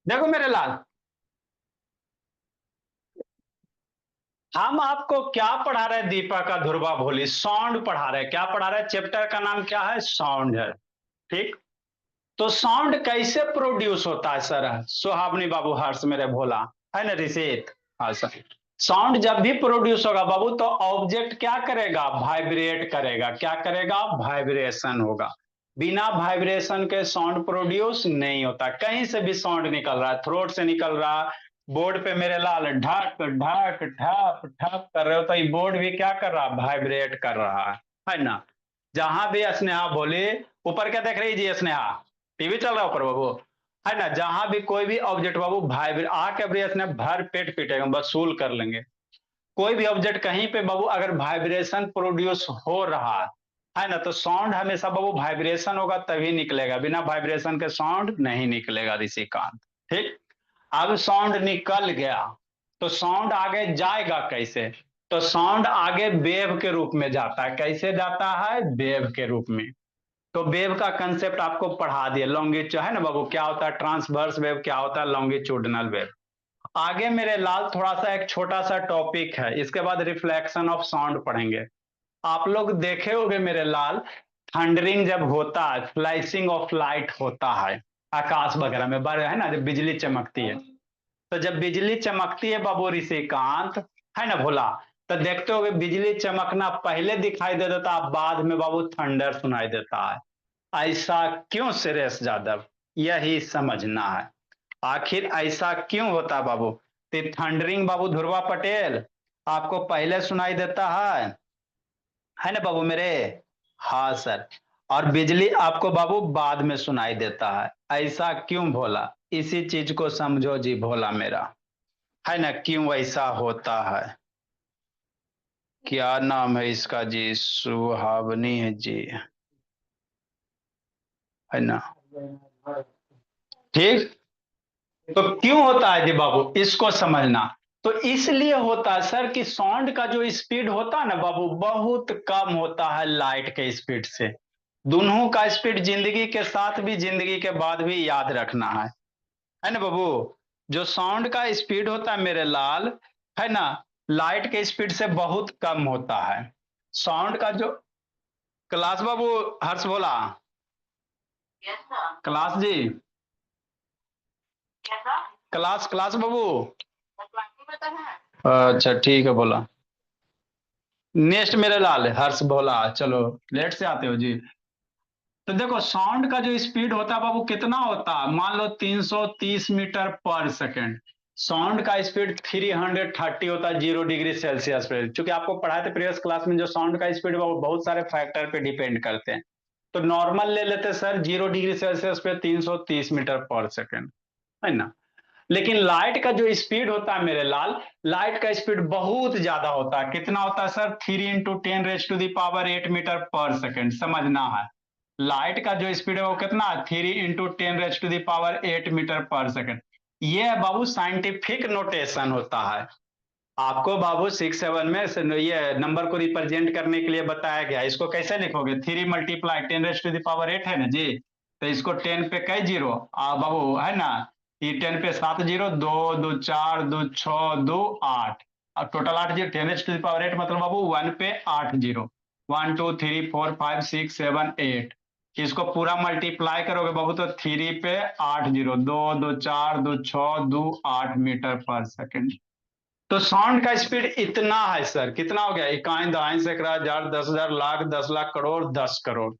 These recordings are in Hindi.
देखो मेरे लाल, हम आपको क्या पढ़ा रहे हैं? दीपा का ध्रुवा भोली साउंड पढ़ा रहे हैं। क्या पढ़ा रहे हैं? चैप्टर का नाम क्या है? साउंड है। ठीक। तो साउंड कैसे प्रोड्यूस होता है सर? सुहावनी बाबू, हर्ष मेरे भोला, है ना ऋषित? हाँ सर। साउंड जब भी प्रोड्यूस होगा बाबू तो ऑब्जेक्ट क्या करेगा? वाइब्रेट करेगा। क्या करेगा? वाइब्रेशन होगा। बिना वाइब्रेशन के साउंड प्रोड्यूस नहीं होता। कहीं से भी साउंड निकल रहा है, थ्रोट से निकल रहा है, बोर्ड पे मेरे लाल ढक ढक ढप ढप कर रहे हो तो ये बोर्ड भी क्या कर रहा है? वाइब्रेट कर रहा है ना? जहां भी स्नेहा बोले, ऊपर क्या देख रही जी स्नेहा? टीवी चल रहा है ऊपर बाबू, है ना? जहां भी कोई भी ऑब्जेक्ट बाबू वाइब्रेट आके ब्रेस ने भर पेट पीटेगा, वसूल कर लेंगे। कोई भी ऑब्जेक्ट कहीं पे बाबू अगर वाइब्रेशन प्रोड्यूस हो रहा है ना, तो साउंड हमेशा बाबू वाइब्रेशन होगा तभी निकलेगा, बिना वाइब्रेशन के साउंड नहीं निकलेगा ऋषिकांत। ठीक। अब साउंड निकल गया तो साउंड आगे जाएगा कैसे? तो साउंड आगे वेव के रूप में जाता है। कैसे जाता है? वेव के रूप में। तो वेव का कंसेप्ट आपको पढ़ा दिया। लॉन्गिट्यूड है ना बाबू, क्या होता है ट्रांसवर्स वेव, क्या होता है लॉन्गिट्यूडनल वेव। आगे मेरे लाल थोड़ा सा एक छोटा सा टॉपिक है, इसके बाद रिफ्लेक्शन ऑफ साउंड पढ़ेंगे। आप लोग देखे होंगे मेरे लाल, थंडरिंग जब होता है, फ्लैशिंग ऑफ लाइट होता है आकाश वगैरह में, बार है ना, जब बिजली चमकती है, तो जब बिजली चमकती है बाबू ऋषिकांत, है ना भोला, तो देखते होगे बिजली चमकना पहले दिखाई दे देता है, बाद में बाबू थंडर सुनाई देता है। ऐसा क्यों सुरेश यादव? यही समझना है आखिर ऐसा क्यों होता बाबू। तो थंडरिंग बाबू ध्रुवा पटेल आपको पहले सुनाई देता है ना बाबू मेरे? हाँ सर। और बिजली आपको बाबू बाद में सुनाई देता है। ऐसा क्यों भोला? इसी चीज को समझो जी भोला मेरा, है ना, क्यों ऐसा होता है। क्या नाम है इसका जी? सुहावनी है जी, है ना? ठीक। तो क्यों होता है जी बाबू, इसको समझना। तो इसलिए होता है सर कि साउंड का जो स्पीड होता है ना बाबू, बहुत कम होता है लाइट के स्पीड से। दोनों का स्पीड जिंदगी के साथ भी जिंदगी के बाद भी याद रखना है ना बाबू? जो साउंड का स्पीड होता है मेरे लाल, है ना, लाइट के स्पीड से बहुत कम होता है। साउंड का जो क्लास बाबू, हर्ष बोला क्लास जी, क्लास क्लास बाबू। अच्छा ठीक है बोला। नेक्स्ट मेरे लाल हर्ष बोला, चलो लेट से आते हो जी। तो देखो साउंड का जो स्पीड होता है बाबू कितना होता है? मान लो 330 मीटर पर सेकेंड। साउंड का स्पीड 330 होता है 0 डिग्री सेल्सियस पे। चूंकि आपको पढ़ाए थे प्रीवियस क्लास में, जो साउंड का स्पीड है वो बहुत सारे फैक्टर पे डिपेंड करते हैं। तो नॉर्मल ले लेते सर 0 डिग्री सेल्सियस पे 330 मीटर पर सेकेंड, है ना? लेकिन लाइट का जो स्पीड होता है मेरे लाल, लाइट का स्पीड बहुत ज्यादा होता है। कितना होता है सर? 3 × 10⁻⁸ समझना है। लाइट का जो स्पीड है वो कितना है? 3 × 10⁻⁸ ये है बाबू साइंटिफिक नोटेशन होता है। आपको बाबू 6 7 में ये नंबर को रिप्रेजेंट करने के लिए बताया गया। इसको कैसे लिखोगे? 3 × 10⁻⁸ है ना जी? तो इसको 10 पे कई जीरो बाबू, है ना? ये 10 पे 7 जीरो, दो दो चार दो छह दो आठ, और टोटल 8 जीरो। 10⁻⁸ मतलब बाबू 1 पे 8 जीरो, 1 2 3 4 5 6 7 8। इसको पूरा मल्टीप्लाई करोगे बाबू तो 3 पे 8 जीरो, दो दो चार दो छह दो 8 मीटर पर सेकेंड। तो साउंड का स्पीड इतना है सर। कितना हो गया? इकाई दहाई सैकड़ा हजार 10,000 लाख 10 लाख करोड़ 10 करोड़,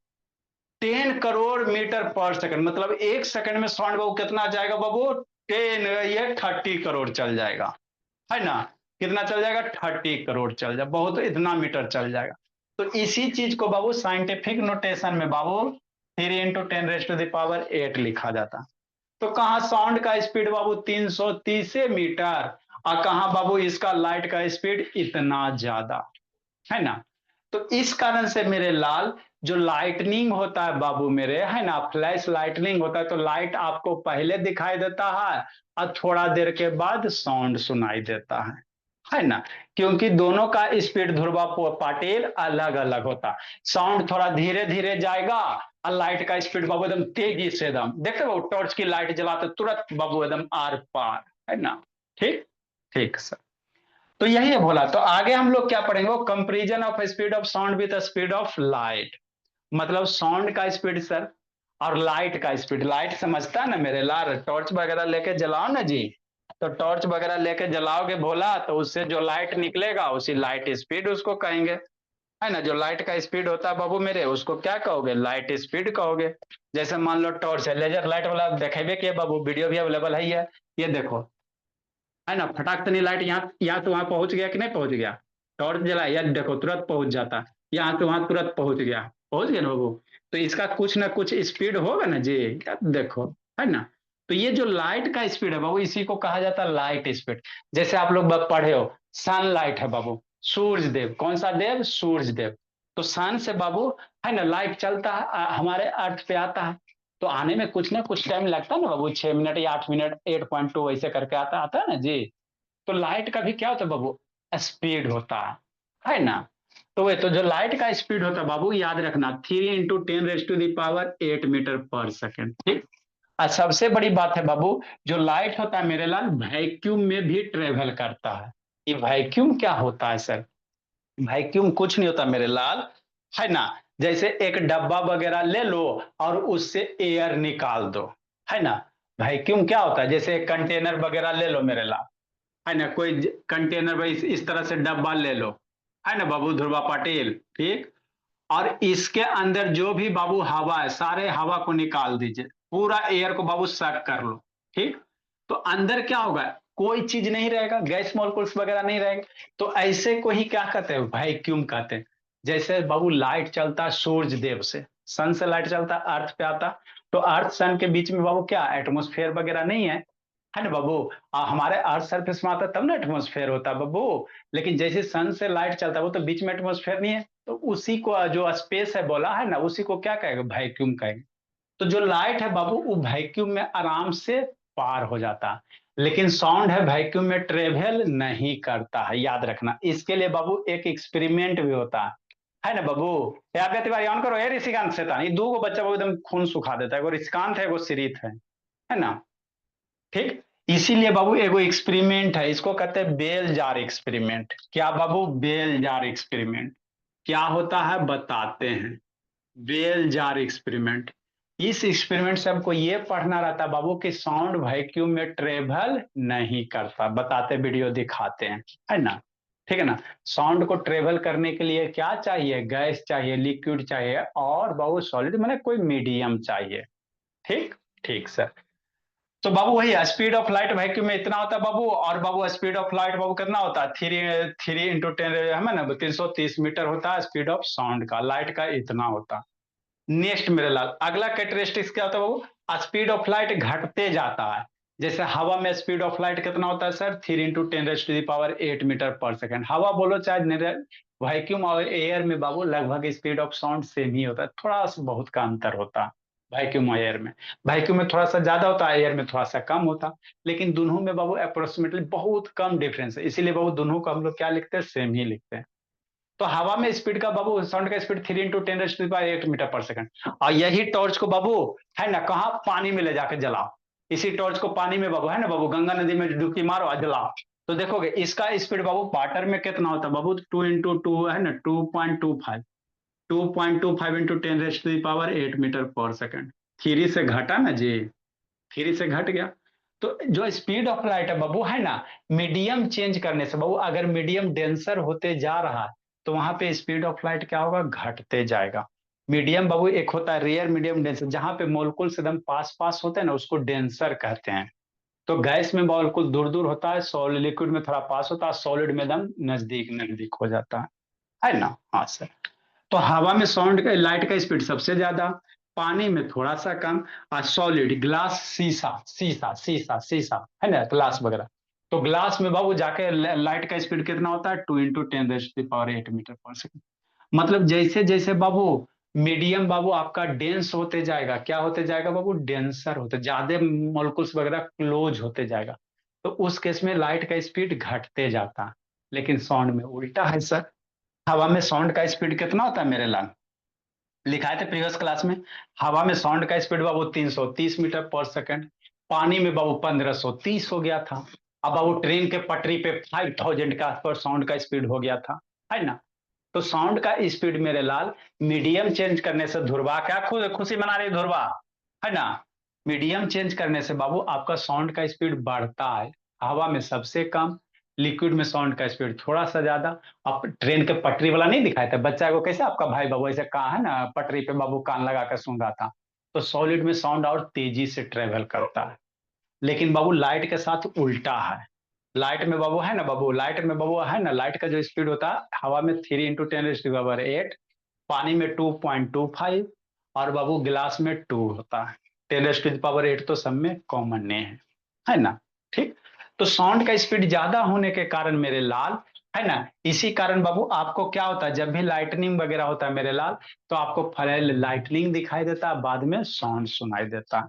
10 करोड़ मीटर पर सेकंड। मतलब एक सेकंड में साउंड बाबू कितना जाएगा बाबू? 10, ये 30 करोड़ चल जाएगा, है ना? कितना चल जाएगा? 30 करोड़ चल जाएगा, बहुत इतना मीटर चल जाएगा। तो इसी चीज को बाबू साइंटिफिक नोटेशन में बाबू 3 × 10⁸ लिखा जाता। तो कहा साउंड का स्पीड बाबू 330 मीटर, और कहा बाबू इसका लाइट का स्पीड इतना ज्यादा, है ना? तो इस कारण से मेरे लाल, जो लाइटनिंग होता है बाबू मेरे, है ना, फ्लैश लाइटनिंग होता है, तो लाइट आपको पहले दिखाई देता है और थोड़ा देर के बाद साउंड सुनाई देता है ना? क्योंकि दोनों का स्पीड ध्रुवा पाटिल अलग अलग होता। साउंड थोड़ा धीरे धीरे जाएगा और लाइट का स्पीड बाबू एकदम तेजी से, एकदम देखते हो टॉर्च की लाइट जलाते तुरंत बाबू एकदम आर पार, है ना। ठीक, ठीक सर। तो यही है बोला। तो आगे हम लोग क्या पढ़ेंगे, comparison of speed of sound with speed of light. मतलब साउंड का स्पीड सर और लाइट का स्पीड। लाइट समझता है ना मेरे लाल, टॉर्च वगैरह लेके जलाओ ना जी, तो टॉर्च वगैरह लेके जलाओगे भोला, तो उससे जो लाइट निकलेगा उसी लाइट स्पीड उसको कहेंगे, है ना। जो लाइट का स्पीड होता है बाबू मेरे, उसको क्या कहोगे, लाइट स्पीड कहोगे। जैसे मान लो टॉर्च है, लेजर लाइट वाला देखेबे किया बाबू, वीडियो भी अवेलेबल है, ये देखो, है ना। फटाक से नहीं लाइट यहाँ तो वहां पहुंच गया कि नहीं पहुंच गया, टॉर्च जला यार देखो तुरंत पहुंच जाता, यहाँ तो वहां तुरंत पहुंच गया ना बाबू। तो इसका कुछ ना कुछ स्पीड होगा ना जी, यार देखो, है ना। तो ये जो लाइट का स्पीड है बाबू, इसी को कहा जाता है लाइट स्पीड। जैसे आप लोग पढ़े हो, सनलाइट है बाबू, सूर्य देव, कौन सा देव, सूर्य देव। तो सन से बाबू, है ना, लाइट चलता है, हमारे अर्थ पे आता है। तो आने में कुछ ना कुछ टाइम लगता है ना बाबू, 6 मिनट या 8 मिनट, 8.2 ऐसे करके आता है ना जी। तो लाइट का भी क्या होता है बाबू, स्पीड होता है ना। तो वे तो जो लाइट का स्पीड होता है बाबू, याद रखना 3 × 10⁻⁴मीटर पर सेकेंड, ठीक। और सबसे बड़ी बात है बाबू, जो लाइट होता है मेरे लाल, वैक्यूम में भी ट्रेवल करता है। ये वैक्यूम क्या होता है सर, वैक्यूम कुछ नहीं होता मेरे लाल, है ना। जैसे एक डब्बा वगैरह ले लो और उससे एयर निकाल दो, है ना। वैक्यूम क्या होता है, जैसे एक कंटेनर वगैरह ले लो मेरे लाल, है ना, कोई कंटेनर में इस तरह से डब्बा ले लो, है ना बाबू ध्रुवा पाटिल, ठीक। और इसके अंदर जो भी बाबू हवा है, सारे हवा को निकाल दीजिए, पूरा एयर को बाबू सक कर लो, ठीक। तो अंदर क्या होगा, कोई चीज नहीं रहेगा, गैस मॉलिक्यूल्स वगैरह नहीं रहेगा। तो ऐसे को ही क्या कहते हैं, वैक्यूम कहते हैं। जैसे बाबू लाइट चलता है सूर्य देव से, सन से लाइट चलता है, अर्थ पे आता। तो अर्थ सन के बीच में बाबू क्या एटमोस्फेयर वगैरह नहीं है ना बाबू। हमारे अर्थ सरफेस में आता है तब ना एटमोस्फेयर होता है बाबू। लेकिन जैसे सन से लाइट चलता है, वो तो बीच में एटमोस्फेयर नहीं है, तो उसी को जो स्पेस है बोला है ना, उसी को क्या कहेगा, वैक्यूम कहेगा। तो जो लाइट है बाबू, वो वैक्यूम में आराम से पार हो जाता है। लेकिन साउंड है वैक्यूम में ट्रेवल नहीं करता है, याद रखना। इसके लिए बाबू एक एक्सपेरिमेंट भी होता है ना बाबू। आप तिवारी ऑन करो, ये ऋषिकांत से था, ये दो गो बच्चा वो एकदम खून सुखा देता है, वो ऋषिकांत है वो सिरित है ना। ठीक। इसीलिए बाबू एगो एक्सपेरिमेंट है, इसको कहते हैं बेल जार एक्सपेरिमेंट। क्या बाबू, बेल जार एक्सपेरिमेंट क्या होता है बताते हैं। बेल जार एक्सपेरिमेंट, इस एक्सपेरिमेंट से हमको ये पढ़ना रहता है बाबू कि साउंड वैक्यूम में ट्रेवल नहीं करता, बताते वीडियो दिखाते हैं, है ना। ठीक है ना। साउंड को ट्रेवल करने के लिए क्या चाहिए, गैस चाहिए, लिक्विड चाहिए, और बाबू सॉलिड मैंने कोई मीडियम चाहिए। ठीक, ठीक सर। तो बाबू वही स्पीड ऑफ लाइट वैक्यूम में इतना होता है बाबू, और बाबू स्पीड ऑफ लाइट बाबू कितना होता है, 3 × 10 है ना 330 मीटर होता है स्पीड ऑफ साउंड का, लाइट का इतना होता है। नेक्स्ट मेरे लाल, अगला कैरेक्टरिस्टिक्स क्या होता है बाबू, स्पीड ऑफ लाइट घटते जाता है। जैसे हवा में स्पीड ऑफ लाइट कितना होता है सर, 3 × 10⁻⁴मीटर पर सेकेंड। हवा बोलो चाहे वैक्यूम और एयर में बाबू लगभग स्पीड ऑफ साउंड सेम ही होता है, थोड़ा सा बहुत का अंतर होता है वैक्यूम और एयर में। वैक्यूम में थोड़ा सा ज्यादा होता है, एयर में थोड़ा सा कम होता है, लेकिन दोनों में बाबू अप्रोक्सीमेटली बहुत कम डिफरेंस है, इसीलिए बाबू दोनों को हम लोग क्या लिखते हैं, सेम ही लिखते हैं। तो हवा में स्पीड का बाबू, साउंड का स्पीड 3 × 10⁸मीटर पर सेकेंड। और यही टॉर्च को बाबू, है ना, कहा पानी में ले जाकर जलाओ। इसी टॉर्च को पानी में बाबू, है ना बाबू, गंगा नदी में डुबकी मारो और जलाओ। तो देखोगे इसका स्पीड बाबू वाटर में कितना होता है बाबू, 2 × 2 है ना 2.25, 2.25 × 10⁸मीटर पर सेकेंड। थ्री से घटा ना जी, थ्री से घट गया। तो जो स्पीड ऑफ लाइट है बाबू, है ना, मीडियम चेंज करने से बाबू, अगर मीडियम डेंसर होते जा रहा है तो वहां पे स्पीड ऑफ लाइट क्या होगा, घटते जाएगा। मीडियम बाबू एक होता है रेयर मीडियम डेंसर, जहां पे मोलकुल्स एकदम पास पास होते हैं ना, उसको डेंसर कहते हैं। तो गैस में मोलकुल दूर दूर होता है, सॉलिड लिक्विड में थोड़ा पास होता है, सॉलिड में एकदम नजदीक नजदीक हो जाता है ना। हाँ सर। तो हवा में साउंड का लाइट का स्पीड सबसे ज्यादा, पानी में थोड़ा सा कम, और सॉलिड ग्लास, शीशा शीशा शीशा शीशा, है ना, ग्लास वगैरह। तो ग्लास में बाबू जाके लाइट का स्पीड कितना होता है, 2 × 10⁻⁸मीटर पर सेकेंड। मतलब जैसे जैसे बाबू मीडियम बाबू आपका डेंस होते जाएगा, क्या होते जाएगा बाबू, डेंसर होते, ज्यादा मोलिकुल्स वगैरह क्लोज होते जाएगा, तो उस केस में लाइट का स्पीड घटते जाता है। लेकिन साउंड में उल्टा है सर। हवा में साउंड का स्पीड कितना होता है मेरे लाल, लिखाए थे प्रीवियस क्लास में। हवा में साउंड का स्पीड बाबू 330 मीटर पर सेकंड, पानी में बाबू 1530 हो गया था। अब बाबू ट्रेन के पटरी पे 5000 के आसपास साउंड का स्पीड हो गया था, है ना। तो साउंड का स्पीड मेरे लाल मीडियम चेंज करने से ध्रुवा क्या खुशी मना रही ध्रुवा, है ना। मीडियम चेंज करने से बाबू आपका साउंड का स्पीड बढ़ता है। हवा में सबसे कम, लिक्विड में साउंड का स्पीड थोड़ा सा ज्यादा। अब ट्रेन के पटरी वाला नहीं दिखाया था बच्चा को, कैसे आपका भाई बाबू ऐसे कहा है ना, पटरी पे बाबू कान लगा कर सुन रहा था। तो सॉलिड में साउंड और तेजी से ट्रेवल करता है। लेकिन बाबू लाइट के साथ उल्टा है। लाइट में बाबू है ना, बाबू लाइट में बाबू है ना, लाइट का जो स्पीड होता है हवा में 3 × 10⁸ पानी में 2.25 और बाबू गिलास में 2 होता है। 10⁸ तो सब में कॉमन है ना। ठीक। तो साउंड का स्पीड ज्यादा होने के कारण मेरे लाल, है ना, इसी कारण बाबू आपको क्या होता है, जब भी लाइटनिंग वगैरह होता है मेरे लाल, तो आपको पहले लाइटनिंग दिखाई देता है, बाद में साउंड सुनाई देता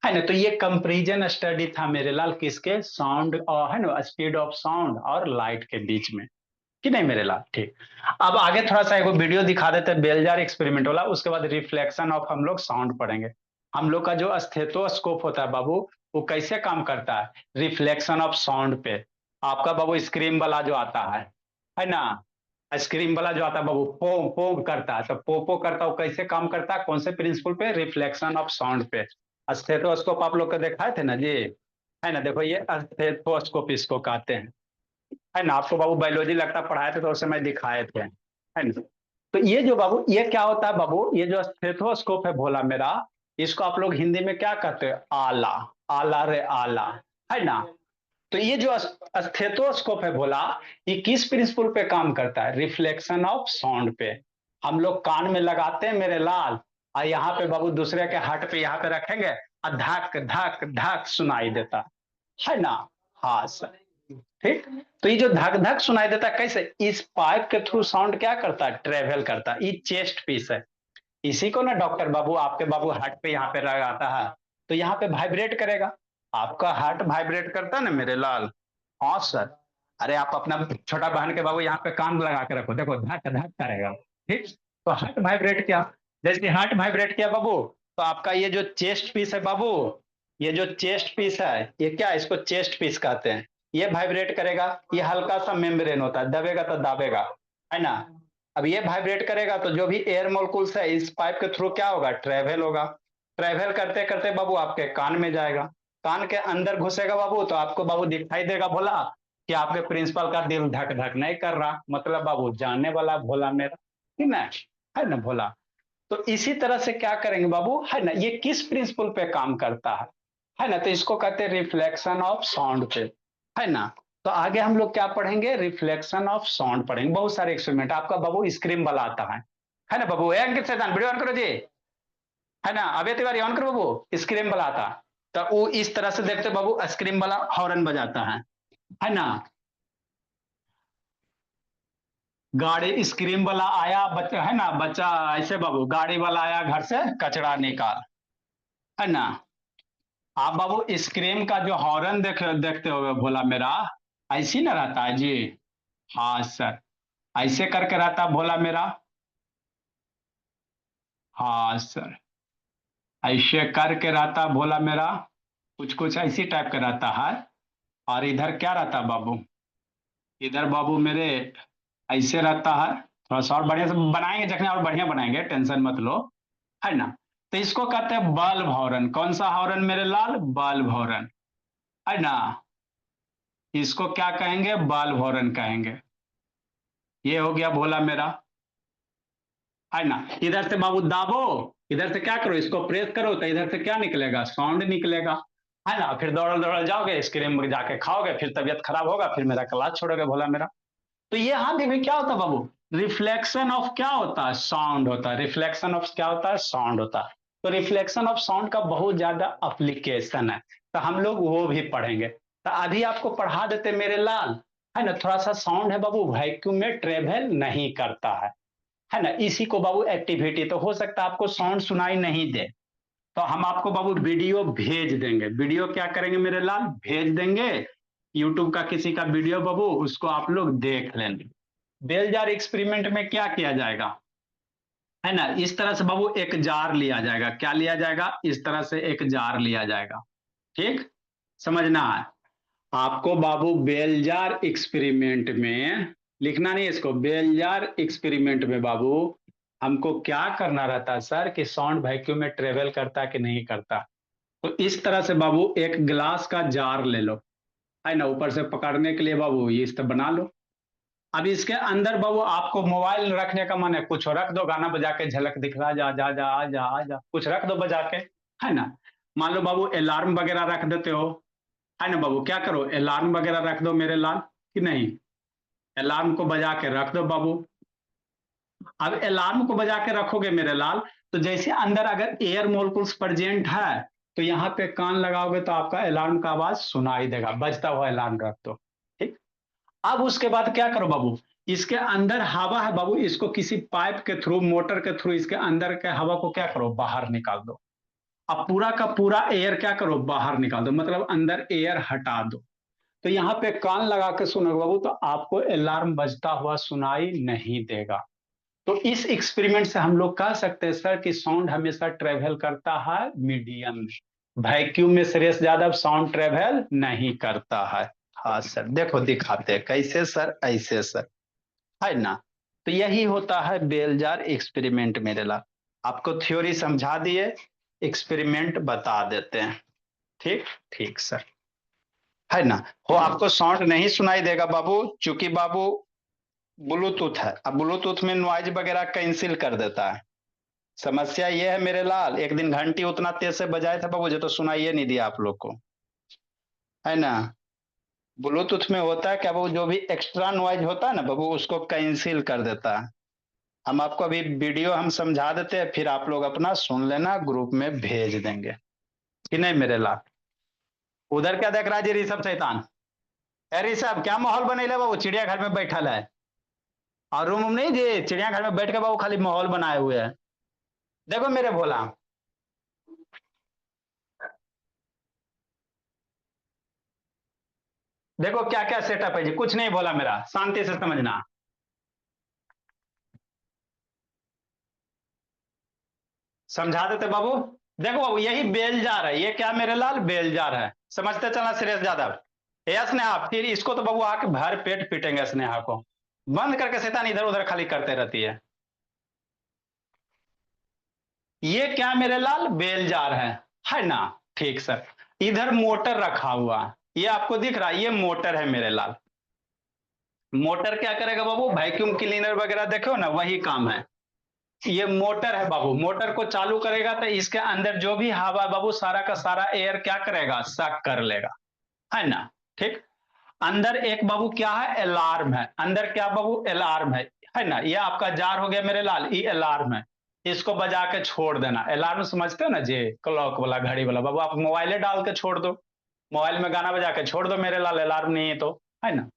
है ना। तो ये कंपेरिजन स्टडी था मेरे लाल, किसके, साउंड और है ना स्पीड ऑफ साउंड और लाइट के बीच में, कि नहीं मेरे लाल। ठीक। अब आगे थोड़ा सा एक वीडियो दिखा देते हैं बेलजार एक्सपेरिमेंट वाला, उसके बाद रिफ्लेक्शन ऑफ हम लोग साउंड पढ़ेंगे। हम लोग का जो स्टेथोस्कोप होता है बाबू, वो कैसे काम करता है रिफ्लेक्शन ऑफ साउंड पे। आपका बाबू स्क्रीन वाला जो आता है ना, स्क्रीन वाला जो आता है बाबू पो पो करता है, तो पो करता है, वो कैसे काम करता है, कौन से प्रिंसिपल पे, रिफ्लेक्शन ऑफ साउंड पे। स्टेथोस्कोप आप लोग को दिखाए थे ना जी, है ना, देखो ये स्टेथोस्कोप इसको कहते हैं, है ना। आपको बाबू बायोलॉजी लगता पढ़ाए थे तो उस समय दिखाए थे, है ना। तो ये जो बाबू ये क्या होता है बाबू, ये जो स्टेथोस्कोप है भोला मेरा, इसको आप लोग हिंदी में क्या कहते हैं, आला, आला रे आला, है ना। तो ये जो स्टेथोस्कोप है भोला, ये किस प्रिंसिपल पे काम करता है, रिफ्लेक्शन ऑफ साउंड पे। हम लोग कान में लगाते हैं मेरे लाल, और यहाँ पे बाबू दूसरे के हाथ पे यहाँ पे रखेंगे, और धक धक धक सुनाई देता है ना। हाँ सर। ठीक। तो ये जो धक धक सुनाई देता है कैसे, इस पाइप के थ्रू साउंड क्या करता है, ट्रेवल करता है। ये चेस्ट पीस है, इसी को ना डॉक्टर बाबू आपके बाबू हार्ट पे यहाँ पे लगाता है, तो यहाँ पे वाइब्रेट करेगा। आपका हार्ट वाइब्रेट करता है ना मेरे लाल। हाँ सर। अरे आप अपना छोटा बहन के बाबू यहाँ पे कान लगा के रखो, देखो धक धक करेगा। ठीक। तो हार्ट वाइब्रेट किया, जैसे हार्ट वाइब्रेट किया बाबू, तो आपका ये जो चेस्ट पीस है बाबू, ये जो चेस्ट पीस है, ये क्या है, इसको चेस्ट पीस कहते हैं। ये वाइब्रेट करेगा, ये हल्का सा मेम्ब्रेन होता है, दबेगा तो दाबेगा, है ना। अब ये वाइब्रेट करेगा तो जो भी एयर मोलिकुल्स है इस पाइप के थ्रू क्या होगा, ट्रेवल होगा। ट्रेवल करते करते बाबू आपके कान में जाएगा, कान के अंदर घुसेगा बाबू, तो आपको बाबू दिखाई देगा भोला कि आपके प्रिंसिपल का दिल धक धक नहीं कर रहा, मतलब बाबू जानने वाला भोला मेरा, है ना भोला। तो इसी तरह से क्या करेंगे बाबू, है ना, ये किस प्रिंसिपल पे काम करता है ना, तो इसको कहते हैं रिफ्लेक्शन ऑफ साउंड पे, है ना। तो आगे हम लोग क्या पढ़ेंगे, रिफ्लेक्शन ऑफ साउंड पढ़ेंगे, बहुत सारे एक्सपेरिमेंट आपका बाबू स्क्रीन वाला आता है ना बाबू। ए अंकित सैतान वीडियो ऑन करो जी, है ना, अभय तिवारी ऑन करो बाबू, स्क्रीन वाला आता। तो वो इस तरह से देखते बाबू, स्क्रीन वाला हॉर्न बजाता है ना। गाड़ी स्क्रीन वाला आया बच्चा, है ना बच्चा, ऐसे बाबू गाड़ी वाला आया घर से कचरा निकाल, है ना। आप बाबू स्क्रीन का जो हॉर्न देखते हो भोला मेरा, ऐसी ना रहता है जी। हाँ सर। ऐसे करके रहता है भोला मेरा। हाँ सर। ऐसे करके रहता है भोला मेरा, कुछ कुछ ऐसी टाइप का रहता है। और इधर क्या रहता है बाबू, इधर बाबू मेरे ऐसे रहता है। थोड़ा सा और बढ़िया से बनाएंगे, जखने और बढ़िया बनाएंगे, टेंशन मत लो, है ना। तो इसको कहते हैं बल्ब हॉर्न। कौन सा हॉर्न मेरे लाल, बल्ब हॉर्न, है ना। इसको क्या कहेंगे, बल्ब हॉर्न कहेंगे। ये हो गया भोला मेरा, है ना। इधर से बाबू दाबो, इधर से क्या करो, इसको प्रेस करो, तो इधर से क्या निकलेगा, साउंड निकलेगा, है ना। फिर दौड़ दौड़ जाओगे, स्क्रीन में जाके खाओगे, फिर तबियत खराब होगा, फिर मेरा क्लास छोड़ोगे भोला मेरा। तो ये हाँ देखिए क्या होता है बाबू, रिफ्लेक्शन ऑफ क्या होता है, साउंड होता है। रिफ्लेक्शन ऑफ क्या होता है, साउंड होता है। तो रिफ्लेक्शन ऑफ साउंड का बहुत ज्यादा अप्लीकेशन है, तो हम लोग वो भी पढ़ेंगे। तो अभी आपको पढ़ा देते मेरे लाल, है ना। थोड़ा सा साउंड है बाबू, वैक्यूम में ट्रेवल नहीं करता है ना। इसी को बाबू एक्टिविटी, तो हो सकता है आपको साउंड सुनाई नहीं दे, तो हम आपको बाबू वीडियो भेज देंगे। वीडियो क्या करेंगे मेरे लाल, भेज देंगे, यूट्यूब का किसी का वीडियो बाबू, उसको आप लोग देख लेंगे। बेलजार एक्सपेरिमेंट में क्या किया जाएगा, है ना। इस तरह से बाबू एक जार लिया जाएगा, क्या लिया जाएगा, इस तरह से एक जार लिया जाएगा। ठीक, समझना है आपको बाबू। बेलजार एक्सपेरिमेंट में लिखना नहीं है इसको, बेलजार एक्सपेरिमेंट में बाबू हमको क्या करना रहता है सर कि साउंड वैक्यूम में ट्रेवल करता है कि नहीं करता। तो इस तरह से बाबू एक गिलास का जार ले लो, है ना, ऊपर से पकड़ने के लिए बाबू ये इस तरह बना लो। अब इसके अंदर बाबू आपको मोबाइल रखने का मन है, कुछ रख दो, गाना बजा के झलक दिखला जा जा जा आ जा आ जा, कुछ रख दो बजा के, है ना। मान लो बाबू अलार्म वगैरह रख देते हो, है ना बाबू, क्या करो अलार्म वगैरह रख दो मेरे लाल, कि नहीं, अलार्म को बजा के रख दो बाबू। अब अलार्म को बजा के रखोगे मेरे लाल, तो जैसे अंदर अगर एयर मोलकुल्स प्रेजेंट है, तो यहाँ पे कान लगाओगे तो आपका अलार्म का आवाज सुनाई देगा, बजता हुआ अलार्म रख दो। ठीक, अब उसके बाद क्या करो बाबू, इसके अंदर हवा है बाबू, इसको किसी पाइप के थ्रू, मोटर के थ्रू इसके अंदर के हवा को क्या करो, बाहर निकाल दो। अब पूरा का पूरा एयर क्या करो, बाहर निकाल दो, मतलब अंदर एयर हटा दो। तो यहाँ पे कान लगा के सुनो बाबू, तो आपको अलार्म बजता हुआ सुनाई नहीं देगा। तो इस एक्सपेरिमेंट से हम लोग कह सकते हैं सर कि साउंड हमेशा ट्रेवल करता है मीडियम में, वैक्यूम में श्रेयस यादव साउंड ट्रेवल नहीं करता है। हाँ सर, देखो दिखाते हैं कैसे सर, ऐसे सर, है ना। तो यही होता है बेलजार एक्सपेरिमेंट मेरे ला। आपको थ्योरी समझा दिए, एक्सपेरिमेंट बता देते हैं। ठीक, ठीक सर, है ना। हो आपको साउंड नहीं सुनाई देगा बाबू, चूंकि बाबू ब्लूटूथ है, अब ब्लूटूथ में नॉइज वगैरह कैंसिल कर देता है। समस्या ये है मेरे लाल, एक दिन घंटी उतना तेज से बजाए थे बाबू जो तो सुनाइए नहीं दिया आप लोग को, है ना। ब्लूटूथ में होता है क्या बाबू, जो भी एक्स्ट्रा नॉइज होता है ना बाबू उसको कैंसिल कर देता है। हम आपको अभी वीडियो हम समझा देते हैं, फिर आप लोग अपना सुन लेना, ग्रुप में भेज देंगे, कि नहीं मेरे लाल। उधर क्या देख रहा है जी ऋषभ शैतान, है ऋषभ, क्या माहौल बनेला बाबू, चिड़ियाघर में बैठल है, और रूम नहीं जी, चिड़ियाघर में बैठ के बाबू खाली माहौल बनाए हुए है। देखो मेरे भोला, देखो क्या क्या सेटअप है जी, कुछ नहीं बोला मेरा, शांति से समझना। समझा देते बाबू। देखो बाबू यही बेलजार है, ये क्या मेरे लाल बेलजार है, समझते चलना श्रेयस यादव। ये स्नेहा, फिर इसको तो बाबू आके भर पेट पीटेंगे स्नेहा को, बंद करके शैतान इधर उधर खाली करते रहती है। ये क्या मेरे लाल बेलजार है ना। ठीक सर, इधर मोटर रखा हुआ है, ये आपको दिख रहा है, ये मोटर है मेरे लाल। मोटर क्या करेगा बाबू, वैक्यूम क्लीनर वगैरह देखो ना, वही काम है। ये मोटर है बाबू, मोटर को चालू करेगा तो इसके अंदर जो भी हवा है बाबू, सारा का सारा एयर क्या करेगा, सक कर लेगा, है ना। ठीक, अंदर एक बाबू क्या है, अलार्म है, अंदर क्या बाबू, अलार्म है ना। ये आपका जार हो गया मेरे लाल, ये अलार्म है, इसको बजा के छोड़ देना। अलार्म समझते हो ना जी, क्लॉक वाला, घड़ी वाला बाबू, आप मोबाइले डाल के छोड़ दो, मोबाइल में गाना बजा के छोड़ दो मेरे लाल, अलार्म नहीं है तो, है ना।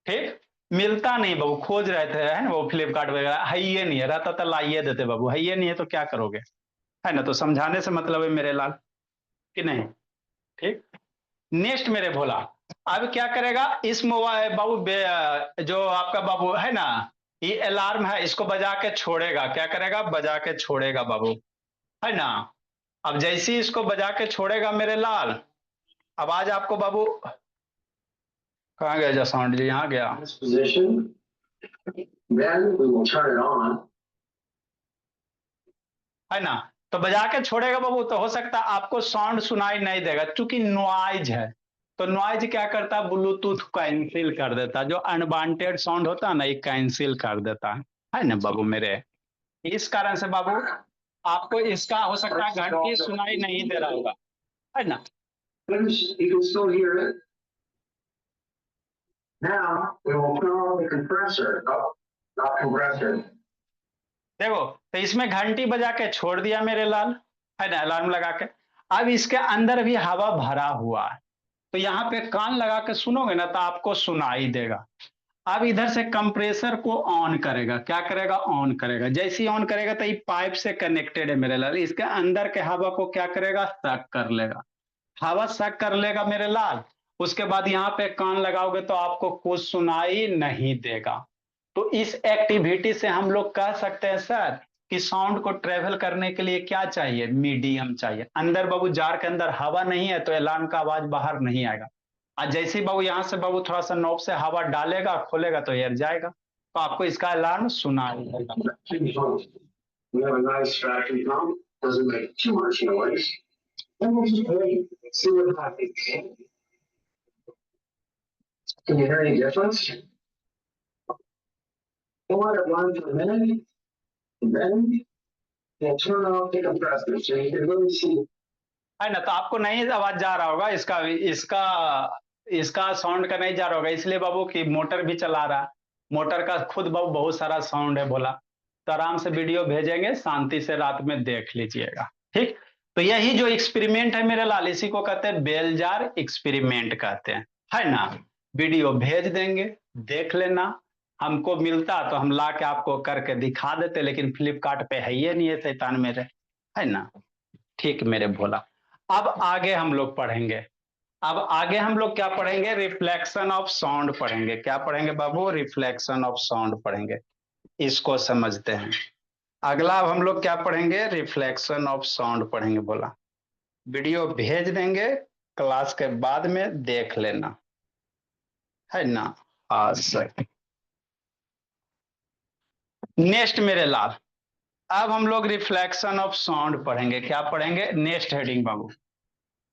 ठीक, मिलता नहीं बाबू, खोज रहे थे, है ना वो फ्लिपकार्ट वगैरह, है ये नहीं है, रहता तो लाइए देते बाबू, है ये नहीं है तो क्या करोगे, है ना। तो समझाने से मतलब है मेरे लाल, कि नहीं। ठीक, नेक्स्ट मेरे भोला, अब क्या करेगा इस मोबाइल बाबू जो आपका बाबू है ना, ये अलार्म है, इसको बजा के छोड़ेगा, क्या करेगा, बजा के छोड़ेगा बाबू, है ना। अब जैसे ही इसको बजा के छोड़ेगा मेरे लाल, अब आज आपको बाबू, कहाँ गया जा साउंड जी, यहाँ गया, है ना। तो बजा के छोड़ेगा बाबू, तो हो सकता है आपको साउंड सुनाई नहीं देगा, क्योंकि नॉइज है। तो नॉइज क्या करता है, ब्लूटूथ कैंसिल कर देता है, जो अनवांटेड साउंड होता है ना, ये कैंसिल कर देता है ना बाबू मेरे। इस कारण से बाबू आपको इसका हो सकता है घंटी सुनाई नहीं दे रहा होगा, है ना। Now we will turn on the compressor, not compressor. देखो, तो इसमें घंटी बजा के छोड़ दिया मेरे लाल, है ना, अलार्म लगा के। अब इसके अंदर भी हवा भरा हुआ है, तो यहाँ पे कान लगा के सुनोगे ना तो आपको सुनाई देगा। अब इधर से कंप्रेसर को ऑन करेगा, क्या करेगा, ऑन करेगा। जैसे ही ऑन करेगा तो ये पाइप से कनेक्टेड है मेरे लाल, इसके अंदर के हवा को क्या करेगा, सक कर लेगा, हवा सक कर लेगा मेरे लाल। उसके बाद यहाँ पे कान लगाओगे तो आपको कुछ सुनाई नहीं देगा। तो इस एक्टिविटी से हम लोग कह सकते हैं सर कि साउंड को ट्रेवल करने के लिए क्या चाहिए, मीडियम चाहिए। अंदर बाबू जार के अंदर हवा नहीं है तो अलार्म का आवाज बाहर नहीं आएगा। और जैसे ही बाबू यहाँ से बाबू थोड़ा सा नॉब से हवा डालेगा खोलेगा तो एयर जाएगा, तो आपको इसका अलार्म सुना देगा। We have a nice vacuum pump, doesn't make too much noise. And we'll just wait, see what happens. Can you hear any difference? We'll let it run for a minute, and then we'll turn off the compressor so you can really see. है ना, तो आपको नहीं आवाज जा रहा होगा, इसका इसका इसका साउंड का नहीं जा रहा होगा, इसलिए बाबू कि मोटर भी चला रहा, मोटर का खुद बाबू बहुत सारा साउंड है बोला। तो आराम से वीडियो भेजेंगे, शांति से रात में देख लीजिएगा, ठीक। तो यही जो एक्सपेरिमेंट है मेरे लाल, इसी को कहते हैं बेल जार एक्सपेरिमेंट कहते हैं, है ना। वीडियो भेज देंगे, देख लेना। हमको मिलता तो हम ला के आपको करके दिखा देते, लेकिन फ्लिपकार्ट पे है ही नहीं है शैतान मेरे, है ना। ठीक मेरे भोला। अब आगे हम लोग पढ़ेंगे, अब आगे हम लोग क्या पढ़ेंगे, रिफ्लेक्शन ऑफ साउंड पढ़ेंगे। क्या पढ़ेंगे बाबू, रिफ्लेक्शन ऑफ साउंड पढ़ेंगे। इसको समझते हैं। अगला अब हम लोग क्या पढ़ेंगे, रिफ्लेक्शन ऑफ साउंड पढ़ेंगे बोला। वीडियो भेज देंगे, क्लास के बाद में देख लेना, है ना। हाँ सर। नेक्स्ट मेरे लाल, अब हम लोग रिफ्लेक्शन ऑफ साउंड पढ़ेंगे। क्या पढ़ेंगे, नेक्स्ट हेडिंग बाबू,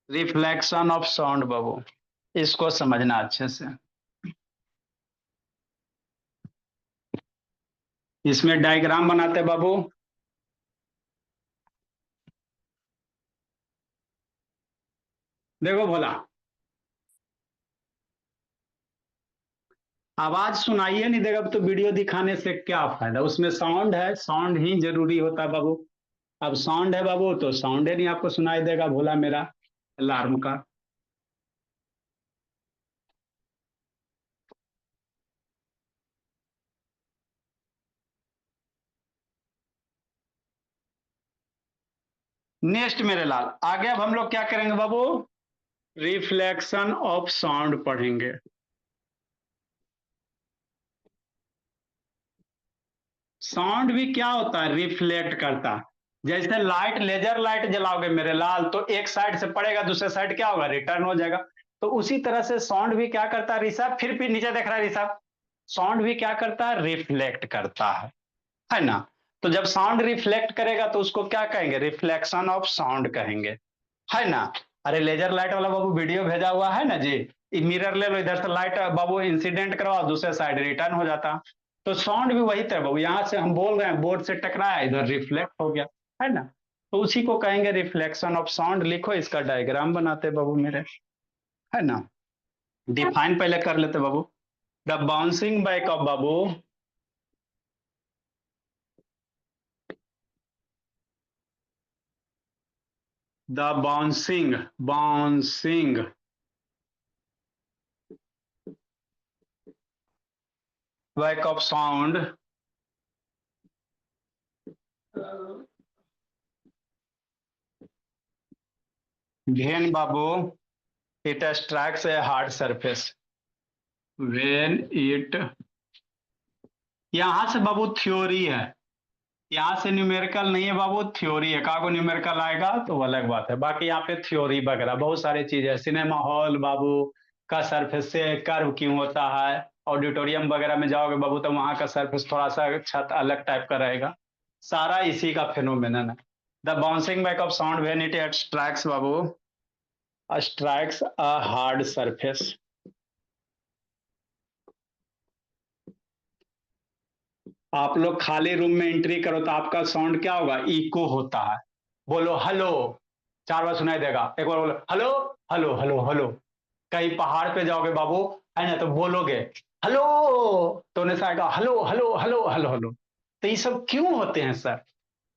रिफ्लेक्शन ऑफ साउंड बाबू। इसको समझना अच्छे से। इसमें डायग्राम बनाते बाबू। देखो भोला, आवाज सुनाइए नहीं देगा तो वीडियो दिखाने से क्या फायदा, उसमें साउंड है, साउंड ही जरूरी होता है बाबू। अब साउंड है बाबू तो साउंड ही नहीं आपको सुनाई देगा भोला मेरा, अलार्म का। नेक्स्ट मेरे लाल, आगे अब हम लोग क्या करेंगे बाबू, रिफ्लेक्शन ऑफ साउंड पढ़ेंगे। साउंड भी क्या होता है, रिफ्लेक्ट करता है। जैसे लाइट, लेजर लाइट जलाओगे मेरे लाल तो एक साइड से पड़ेगा, दूसरे साइड क्या होगा, रिटर्न हो जाएगा। तो उसी तरह से साउंड भी क्या करता है ऋषभ, फिर नीचे देख रहा है ऋषभ, साउंड भी क्या करता है, रिफ्लेक्ट करता है ना। तो जब साउंड रिफ्लेक्ट करेगा तो उसको क्या कहेंगे, रिफ्लेक्शन ऑफ साउंड कहेंगे, है ना। अरे लेजर लाइट वाला बाबू वीडियो भेजा हुआ है ना जी, मिरर ले लो, इधर से लाइट बाबू इंसिडेंट करवाओ, दूसरे साइड रिटर्न हो जाता। तो साउंड भी वही तरह बाबू, यहाँ से हम बोल रहे हैं, बोर्ड से टकराया, इधर रिफ्लेक्ट हो गया, है ना। तो उसी को कहेंगे रिफ्लेक्शन ऑफ साउंड। लिखो, इसका डायग्राम बनाते बाबू मेरे, है ना। डिफाइन पहले कर लेते बाबू। द बाउंसिंग बैक ऑफ बाबू, the bouncing back of sound when बाबू it strikes a hard surface, when it, यहां से बाबू थ्योरी है, यहाँ से न्यूमेरिकल नहीं है बाबू, थ्योरी है। कागो न्यूमेरिकल आएगा तो वो अलग बात है, बाकी यहाँ पे थ्योरी वगैरह बहुत सारी चीजें है। सिनेमा हॉल बाबू का सरफेस से कर्व क्यों होता है, ऑडिटोरियम वगैरह में जाओगे बाबू तो वहां का सरफेस थोड़ा सा छत अलग टाइप का रहेगा, सारा इसी का फिनोमेनन है। The bouncing back of sound when it strikes Babu, strikes a hard surface. आप लोग खाली रूम में एंट्री करो तो आपका साउंड क्या होगा, इको होता है। बोलो हेलो, 4 बार सुनाई देगा, एक बार बोलो हेलो, हेलो हेलो हेलो। कहीं पहाड़ पे जाओगे बाबू, है ना, तो बोलोगे हेलो, तो उन्हें आएगा hello hello hello hello hello. तो ये सब क्यों होते हैं सर,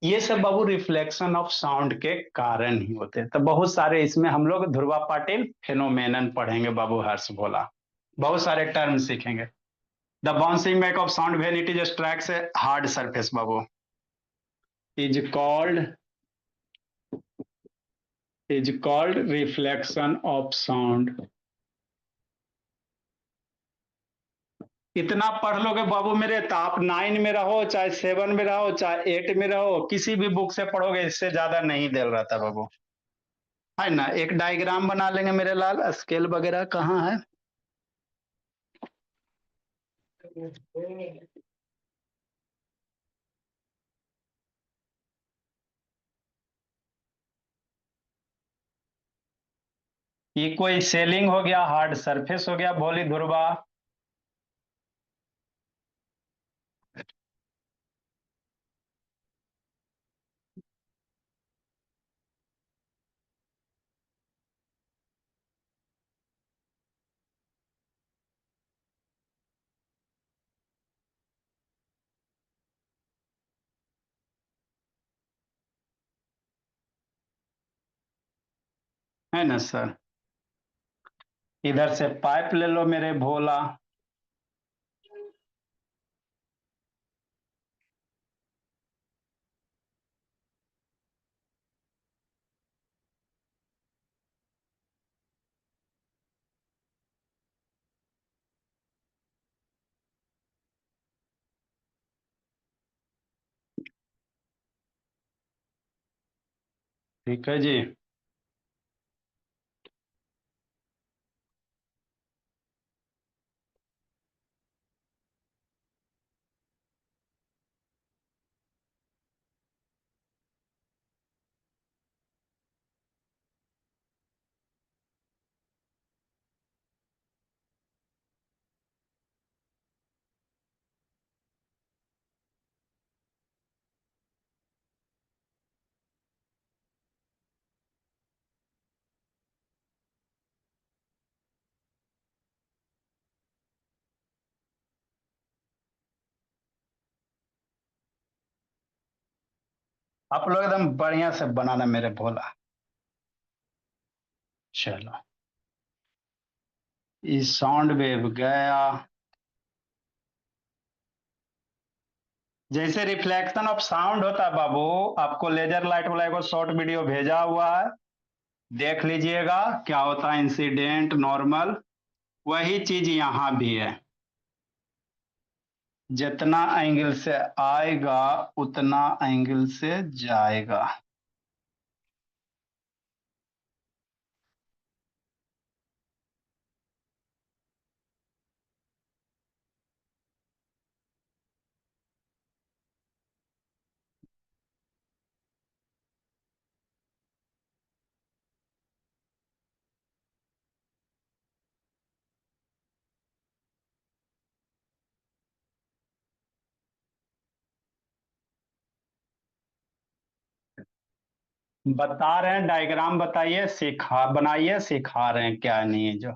ये सब बाबू रिफ्लेक्शन ऑफ साउंड के कारण ही होते हैं। तो बहुत सारे इसमें हम लोग ध्रुवा पाटिल फेनोमेनन पढ़ेंगे बाबू, हर्ष भोला, बहुत सारे टर्म सीखेंगे। The bouncing back of sound when it is strikes a hard surface, babu, is called reflection of sound. इतना पढ़ लोगे बाबू मेरे तो आप 9 में रहो, चाहे 7 में रहो, चाहे 8 में रहो, किसी भी बुक से पढ़ोगे इससे ज्यादा नहीं दे रहा था बाबू। है ना, एक डायग्राम बना लेंगे मेरे लाल, स्केल वगैरह कहाँ है? ये कोई सेलिंग हो गया, हार्ड सरफेस हो गया भोली ध्रुवा। है ना सर? इधर से पाइप ले लो मेरे भोला। ठीक है जी। आप लोग एकदम बढ़िया से बनाना मेरे भोला। चलो, ये साउंड वेव गया। जैसे रिफ्लेक्शन ऑफ साउंड होता है बाबू, आपको लेजर लाइट वाला एक शॉर्ट वीडियो भेजा हुआ है, देख लीजिएगा क्या होता है इंसिडेंट नॉर्मल। वही चीज यहाँ भी है, जितना एंगल से आएगा उतना एंगल से जाएगा। बता रहे हैं, डायग्राम बताइए, सिखा बनाइए, सिखा रहे हैं क्या नहीं है जो।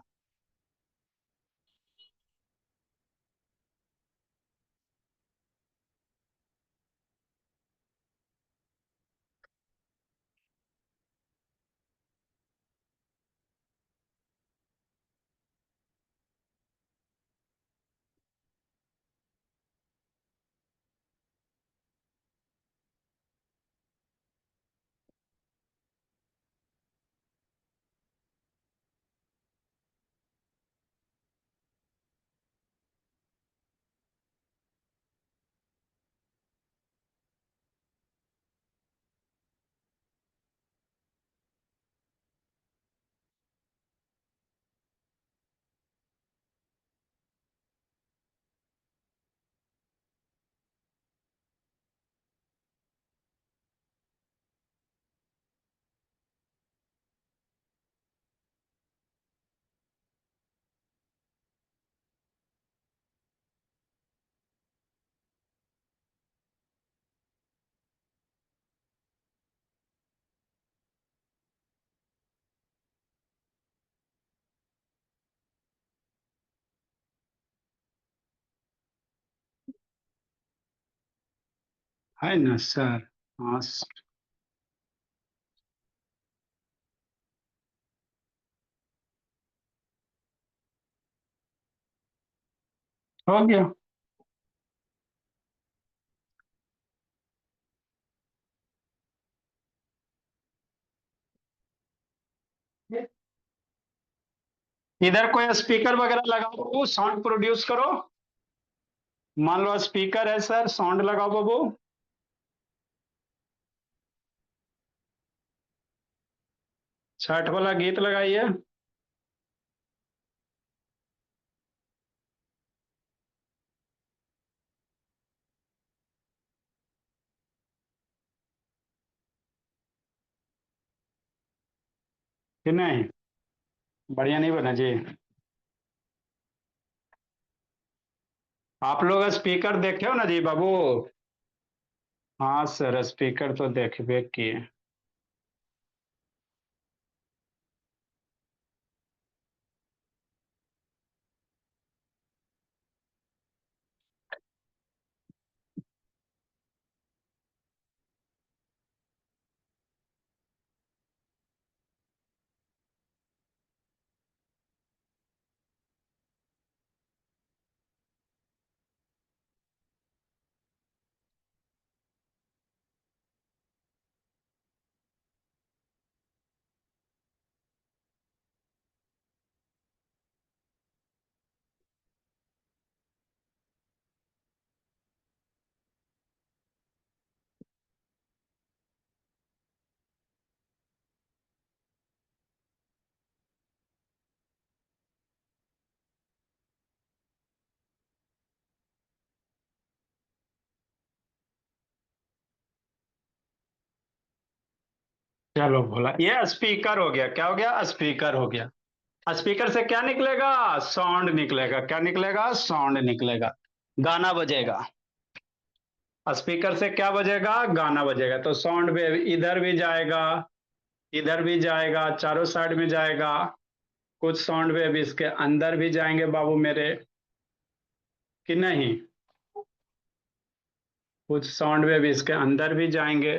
है ना सर? हाँ हो गया। इधर कोई स्पीकर वगैरह लगा दो, साउंड प्रोड्यूस करो। मान लो स्पीकर है सर, साउंड लगाओ बाबू। छठ वाला गीत लगाइए। कि नहीं? बढ़िया नहीं बना जी? आप लोग स्पीकर देखे हो ना जी बाबू? हाँ सर, स्पीकर तो देखबे किए। चलो भोला, ये स्पीकर हो गया। क्या हो गया? स्पीकर हो गया। स्पीकर से क्या निकलेगा? साउंड निकलेगा। क्या निकलेगा? साउंड निकलेगा। गाना बजेगा। स्पीकर से क्या बजेगा? गाना बजेगा। तो साउंड वेव इधर भी जाएगा, इधर भी जाएगा, चारों साइड में जाएगा। कुछ साउंड वेव इसके अंदर भी जाएंगे बाबू मेरे, कि नहीं? कुछ साउंड वेव इसके अंदर भी जाएंगे।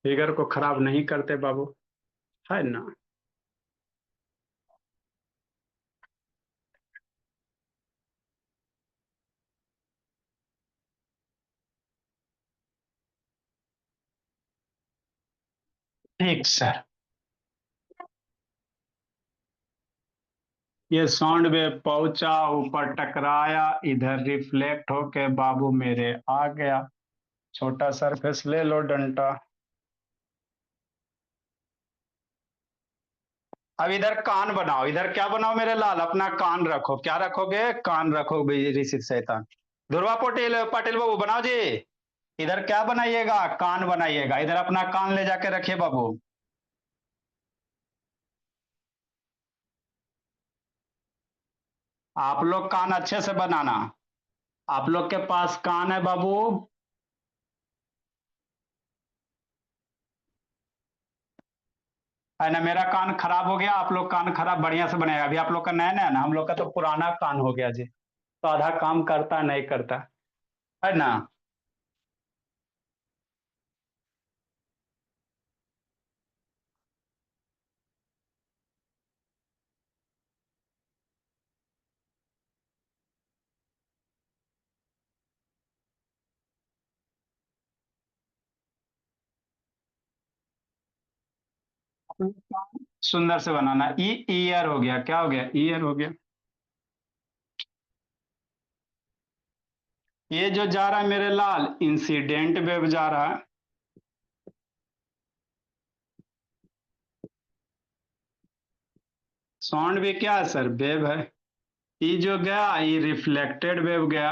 फिगर को खराब नहीं करते बाबू, है ना? ठीक सर। ये साउंड वेव पहुंचा, ऊपर टकराया, इधर रिफ्लेक्ट होके बाबू मेरे आ गया। छोटा सरफेस ले लो डंटा। अब इधर कान बनाओ। इधर क्या बनाओ मेरे लाल? अपना कान रखो। क्या रखोगे? कान रखो ऋषि शैतान। ध्रुवा पाटिल पाटिल बाबू बनाओ जी। इधर क्या बनाइएगा? कान बनाइएगा। इधर अपना कान ले जाके रखिए बाबू। आप लोग कान अच्छे से बनाना। आप लोग के पास कान है बाबू? है ना? मेरा कान खराब हो गया, आप लोग कान खराब बढ़िया से बनाएगा। अभी आप लोग का नया नया ना, हम लोग का तो पुराना कान हो गया जी, तो आधा काम करता नहीं करता, है ना? सुंदर से बनाना। ई ईयर हो गया। क्या हो गया? ईयर हो गया। ये जो जा रहा है मेरे लाल, इंसिडेंट वेव जा रहा है। साउंड भी क्या है सर? वेव है। ई जो गया, ये रिफ्लेक्टेड वेव गया।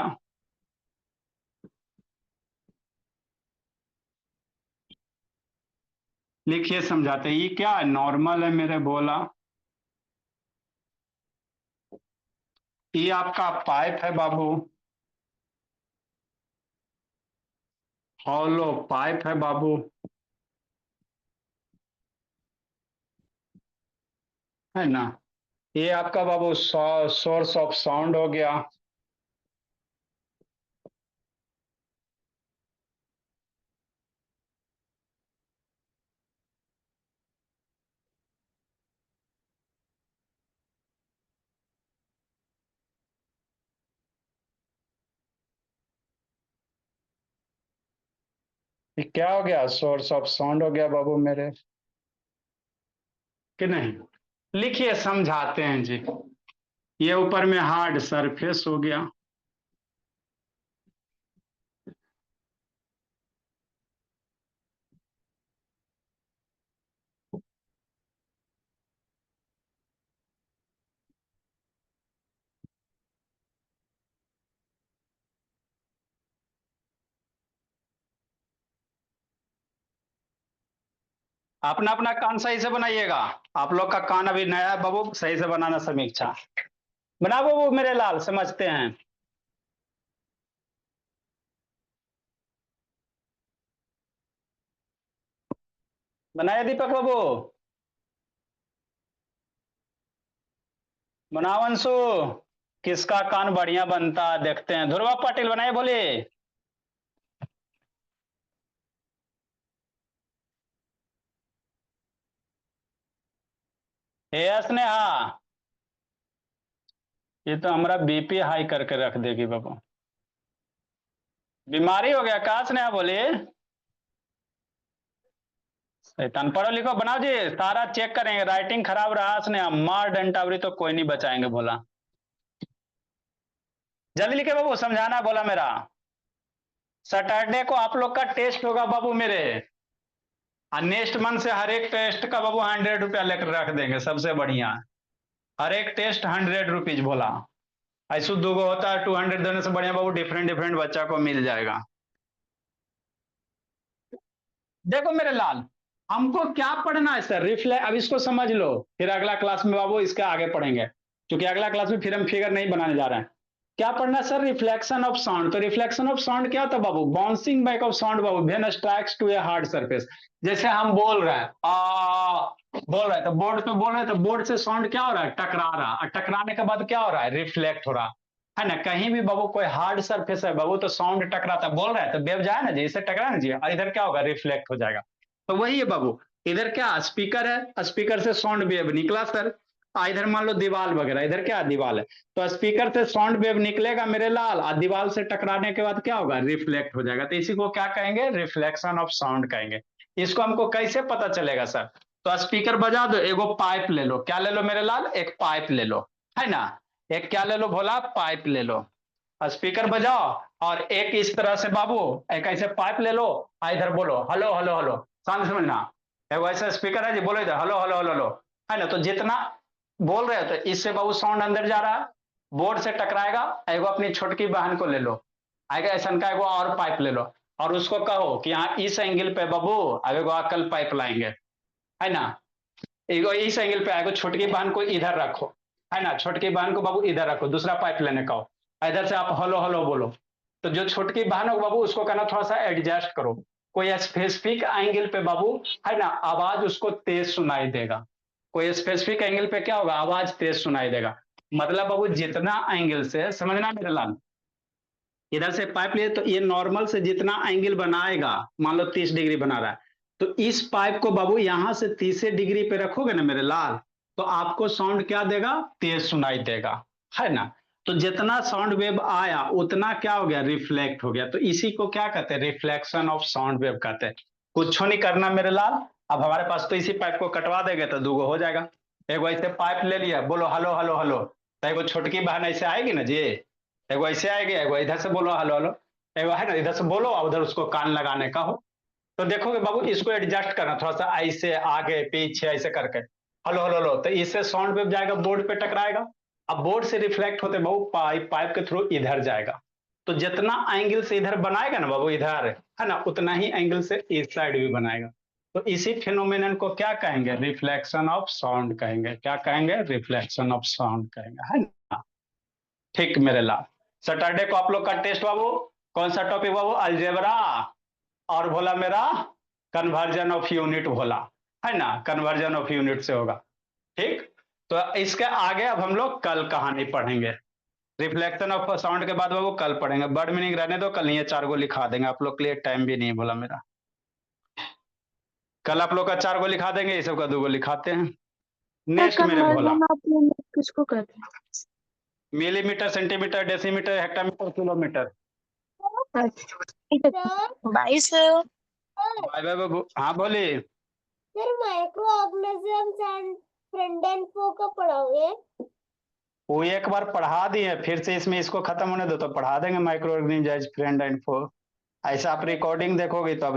लिखिए समझाते, ये क्या है? नॉर्मल है मेरे बोला। ये आपका पाइप है बाबू। हॉलो पाइप है बाबू, है ना? ये आपका बाबू सोर्स ऑफ साउंड हो गया। ये क्या हो गया? सोर्स ऑफ साउंड हो गया बाबू मेरे, कि नहीं? लिखिए, समझाते हैं जी। ये ऊपर में हार्ड सरफेस हो गया, अपना अपना कान सही से बनाइएगा। आप लोग का कान अभी नया है बाबू, सही से बनाना समीक्षा। बना बाबू मेरे लाल, समझते हैं। बनाया दीपक बाबू? बनाओ अंशु। किसका कान बढ़िया बनता है देखते हैं। ध्रुवा पाटिल बनाए बोले। हे स्नेहा, ये तो हमारा बीपी हाई करके रख देगी बाबू। बीमारी हो गया कहा स्नेहा बोले। शैतान, पढ़ो लिखो बनाओ जी। सारा चेक करेंगे, राइटिंग खराब रहा स्नेहा मार डंटावरी तो कोई नहीं बचाएंगे बोला। जल्दी लिखे बाबू, समझाना बोला मेरा। सैटरडे को आप लोग का टेस्ट होगा बाबू मेरे। और नेक्स्ट मंथ से हर एक टेस्ट का बाबू 100 रुपया लेकर रख देंगे, सबसे बढ़िया। हर एक टेस्ट 100 रुपीज बोला। ऐसु दूगो होता है 200 देने से बढ़िया बाबू डिफरेंट डिफरेंट बच्चा को मिल जाएगा। देखो मेरे लाल, हमको क्या पढ़ना है सर, रिफ्लेक्ट। अब इसको समझ लो, फिर अगला क्लास में बाबू इसके आगे पढ़ेंगे, क्योंकि अगला क्लास में फिर हम फिगर नहीं बनाने जा रहे हैं। क्या पढ़ना है सर? Reflection of sound. तो रिफ्लेक्शन ऑफ साउंड क्या होता है बाबू? बाउंसिंग बैक ऑफ साउंड बाबू when strikes to a hard surface. जैसे हम बोल रहे हैं बोल रहे हैं तो बोर्ड पे बोल रहे हैं, तो बोर्ड से साउंड क्या हो रहा है? टकरा रहा है। और टकराने के बाद क्या हो रहा है? रिफ्लेक्ट हो रहा है ना। कहीं भी बाबू कोई हार्ड सरफेस है बाबू, तो साउंड टकराता है। बोल रहा है तो वेव जाए ना जी, इससे टकरा ना जी, और इधर क्या होगा? रिफ्लेक्ट हो जाएगा। तो वही है बाबू। इधर क्या स्पीकर है, स्पीकर से साउंड वेव निकला सर। इधर मान लो दीवार वगैरह, इधर क्या दीवार है, तो स्पीकर से साउंड वेव निकलेगा मेरे लाल, और दीवार से टकराने के बाद क्या होगा? रिफ्लेक्ट हो जाएगा। तो इसी को क्या कहेंगे? रिफ्लेक्शन ऑफ साउंड कहेंगे। इसको हमको कैसे पता चलेगा सर? तो स्पीकर बजा दो, एगो पाइप ले लो। क्या ले लो मेरे लाल? एक पाइप ले लो, है ना। एक क्या ले लो भोला? पाइप ले लो। स्पीकर बजाओ, और एक इस तरह से बाबू, एक ऐसे पाइप ले लो। इधर बोलो हेलो हेलो हेलो, शांत समझना। एक ऐसा स्पीकर है जी, बोलो इधर हेलो हेलो हेलो हेलो, है ना। तो जितना बोल रहे हो तो इससे बाबू साउंड अंदर जा रहा है, बोर्ड से टकराएगा। एगो अपनी छोटकी बहन को ले लो, आएगा ऐसा का एगो और पाइप ले लो, और उसको कहो कि यहाँ इस एंगल पे बाबू अब एगो अकल पाइप लाएंगे, है ना। एगो इस एंगल पे आएगो, छोटकी बहन को इधर रखो, है ना। छोटकी बहन को बाबू इधर रखो, दूसरा पाइप लेने का हो। इधर से आप हेलो हेलो बोलो। तो जो छोटकी बहन हो बाबू, उसको कहना थोड़ा सा एडजस्ट करो। कोई स्पेसिफिक एंगल पे बाबू, है ना, आवाज उसको तेज सुनाई देगा। कोई स्पेसिफिक एंगल पे क्या होगा? आवाज तेज सुनाई देगा। मतलब बाबू जितना एंगल से, समझना मेरे लाल, इधर से पाइप लिए तो ये नॉर्मल से जितना एंगल बनाएगा, मान लो 30 डिग्री बना रहा है, तो इस पाइप को बाबू यहां से 30 डिग्री पे रखोगे ना मेरे लाल, तो आपको साउंड क्या देगा? तेज सुनाई देगा, है ना। तो जितना साउंड वेव आया उतना क्या हो गया? रिफ्लेक्ट हो गया। तो इसी को क्या कहते हैं? रिफ्लेक्शन ऑफ साउंड वेव कहते हैं। कुछ नहीं करना मेरे लाल। अब हमारे पास तो इसी पाइप को कटवा देंगे तो दूगो हो जाएगा। एगो ऐसे पाइप ले लिया, बोलो हेलो हेलो हेलो, तो एगो छोटकी बहन ऐसे आएगी ना जी, एगो ऐसे आएगी, एगो इधर से बोलो हेलो हेलो, एगो है ना इधर से बोलो और उधर उसको कान लगाने का हो। तो देखोगे बाबू इसको एडजस्ट करना थोड़ा सा, ऐसे आगे पीछे ऐसे करके हेलो हेलो हेलो, तो इससे साउंड वेव जाएगा बोर्ड पे टकराएगा। अब बोर्ड से रिफ्लेक्ट होते बाबू पाइप पाइप के थ्रू इधर जाएगा। तो जितना एंगल से इधर बनाएगा ना बाबू इधर, है ना, उतना ही एंगल से इस साइड भी बनाएगा। तो इसी फिनोमिनन को क्या कहेंगे? रिफ्लेक्शन ऑफ साउंड कहेंगे। क्या कहेंगे? रिफ्लेक्शन ऑफ साउंड कहेंगे, है ना। ठीक मेरे लाल। सैटरडे को आप लोग का टेस्ट बाबू, कौन सा टॉपिक बाबू? अलजेब्रा, और बोला मेरा कन्वर्जन ऑफ यूनिट बोला, है ना। कन्वर्जन ऑफ यूनिट से होगा। ठीक। तो इसके आगे अब हम लोग कल कहानी पढ़ेंगे। रिफ्लेक्शन ऑफ साउंड के बाद बाबू कल पढ़ेंगे। वर्ड मीनिंग रहने दो, कल ये 4 गो लिखा देंगे आप लोग के लिए, टाइम भी नहीं बोला मेरा। कल आप लोग का 4 गो लिखा देंगे, ये सब का 2 गो लिखाते हैं। सर नेक्स्ट मेरे भोला, कन्वर्जन ऑफ यूनिट किसको कहते हैं? Millimetre, centimetre, decimetre, hectometre, kilometre. अच्छा, ठीक है। Bye sir. बाय बाय बाबू, हाँ बोली। Sir micro organism and friend and foe का पढ़ाओगे? वो एक बार पढ़ा दिए, फिर से इसमें इसको खत्म होने दो तो पढ़ा देंगे micro organism as friend and foe. ऐसा आप रिकॉर्डिंग देखोगे तो अब